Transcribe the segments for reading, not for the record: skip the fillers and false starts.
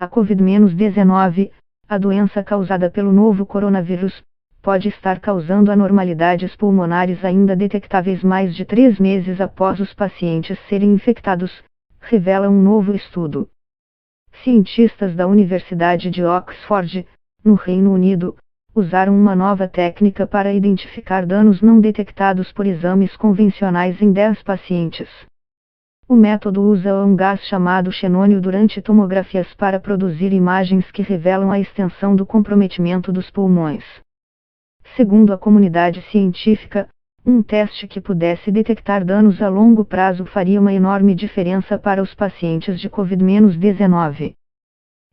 A Covid-19, a doença causada pelo novo coronavírus, pode estar causando anormalidades pulmonares ainda detectáveis mais de 3 meses após os pacientes serem infectados, revela um novo estudo. Cientistas da Universidade de Oxford, no Reino Unido, usaram uma nova técnica para identificar danos não detectados por exames convencionais em 10 pacientes. O método usa um gás chamado xenônio durante tomografias para produzir imagens que revelam a extensão do comprometimento dos pulmões. Segundo a comunidade científica, um teste que pudesse detectar danos a longo prazo faria uma enorme diferença para os pacientes de Covid-19.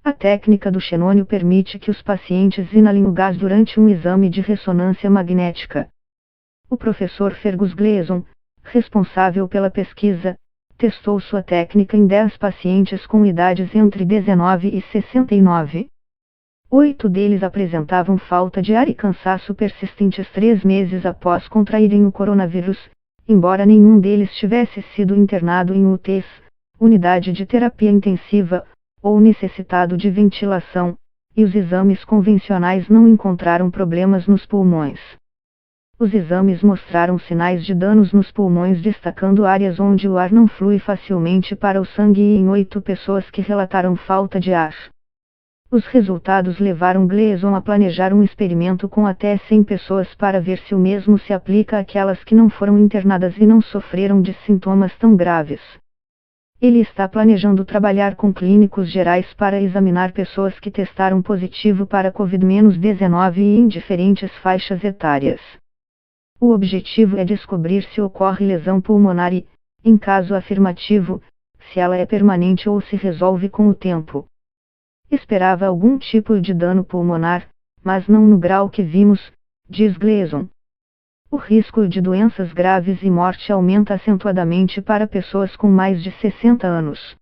A técnica do xenônio permite que os pacientes inalem o gás durante um exame de ressonância magnética. O professor Fergus Gleason, responsável pela pesquisa, testou sua técnica em 10 pacientes com idades entre 19 e 69. 8 deles apresentavam falta de ar e cansaço persistentes 3 meses após contraírem o coronavírus, embora nenhum deles tivesse sido internado em UTIs, unidade de terapia intensiva, ou necessitado de ventilação, e os exames convencionais não encontraram problemas nos pulmões. Os exames mostraram sinais de danos nos pulmões, destacando áreas onde o ar não flui facilmente para o sangue e em 8 pessoas que relataram falta de ar. Os resultados levaram Gleason a planejar um experimento com até 100 pessoas para ver se o mesmo se aplica àquelas que não foram internadas e não sofreram de sintomas tão graves. Ele está planejando trabalhar com clínicos gerais para examinar pessoas que testaram positivo para Covid-19 e em diferentes faixas etárias. O objetivo é descobrir se ocorre lesão pulmonar e, em caso afirmativo, se ela é permanente ou se resolve com o tempo. Esperava algum tipo de dano pulmonar, mas não no grau que vimos, diz Gleason. O risco de doenças graves e morte aumenta acentuadamente para pessoas com mais de 60 anos.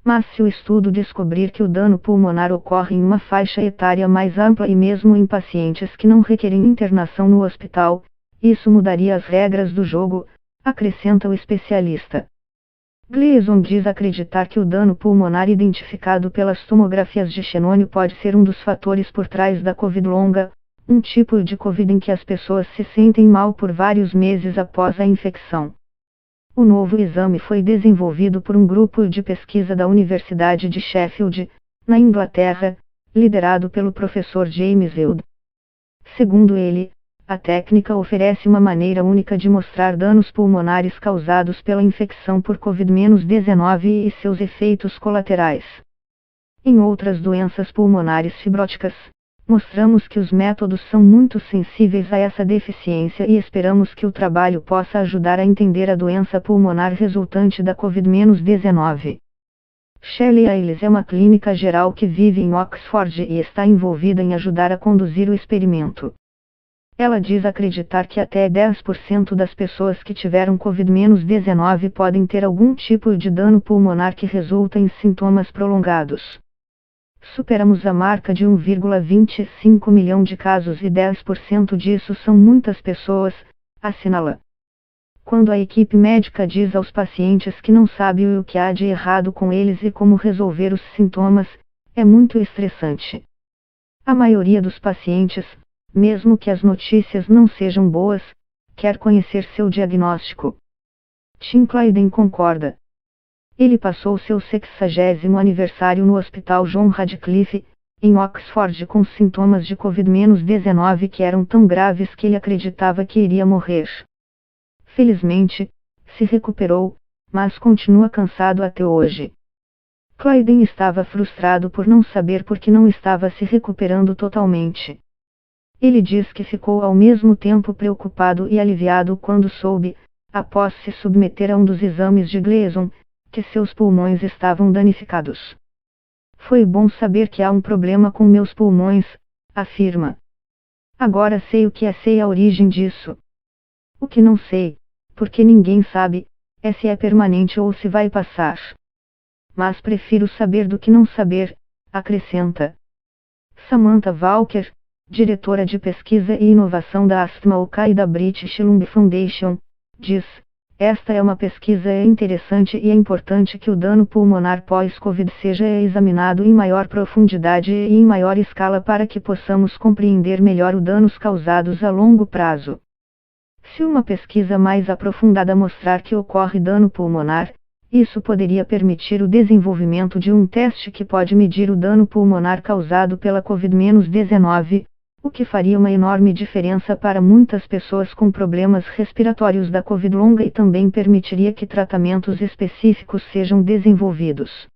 Mas se o estudo descobrir que o dano pulmonar ocorre em uma faixa etária mais ampla e mesmo em pacientes que não requerem internação no hospital, isso mudaria as regras do jogo, acrescenta o especialista. Gleason diz acreditar que o dano pulmonar identificado pelas tomografias de xenônio pode ser um dos fatores por trás da Covid longa, um tipo de Covid em que as pessoas se sentem mal por vários meses após a infecção. O novo exame foi desenvolvido por um grupo de pesquisa da Universidade de Sheffield, na Inglaterra, liderado pelo professor James Hild. Segundo ele, a técnica oferece uma maneira única de mostrar danos pulmonares causados pela infecção por Covid-19 e seus efeitos colaterais. Em outras doenças pulmonares fibróticas, mostramos que os métodos são muito sensíveis a essa deficiência e esperamos que o trabalho possa ajudar a entender a doença pulmonar resultante da Covid-19. Shelley Ailes é uma clínica geral que vive em Oxford e está envolvida em ajudar a conduzir o experimento. Ela diz acreditar que até 10% das pessoas que tiveram Covid-19 podem ter algum tipo de dano pulmonar que resulta em sintomas prolongados. Superamos a marca de 1,25 milhão de casos e 10% disso são muitas pessoas, assinala. Quando a equipe médica diz aos pacientes que não sabe o que há de errado com eles e como resolver os sintomas, é muito estressante. A maioria dos pacientes, mesmo que as notícias não sejam boas, quer conhecer seu diagnóstico. Tim Clayden concorda. Ele passou seu 60º aniversário no Hospital John Radcliffe, em Oxford com sintomas de Covid-19 que eram tão graves que ele acreditava que iria morrer. Felizmente, se recuperou, mas continua cansado até hoje. Clayden estava frustrado por não saber por que não estava se recuperando totalmente. Ele diz que ficou ao mesmo tempo preocupado e aliviado quando soube, após se submeter a um dos exames de Gleason, que seus pulmões estavam danificados. Foi bom saber que há um problema com meus pulmões, afirma. Agora sei a origem disso. O que não sei, porque ninguém sabe, é se é permanente ou se vai passar. Mas prefiro saber do que não saber, acrescenta. Samantha Walker, diretora de pesquisa e inovação da Asthma UK e da British Lung Foundation, diz: Esta é uma pesquisa interessante e é importante que o dano pulmonar pós-Covid seja examinado em maior profundidade e em maior escala para que possamos compreender melhor os danos causados a longo prazo. Se uma pesquisa mais aprofundada mostrar que ocorre dano pulmonar, isso poderia permitir o desenvolvimento de um teste que pode medir o dano pulmonar causado pela Covid-19, o que faria uma enorme diferença para muitas pessoas com problemas respiratórios da Covid longa e também permitiria que tratamentos específicos sejam desenvolvidos.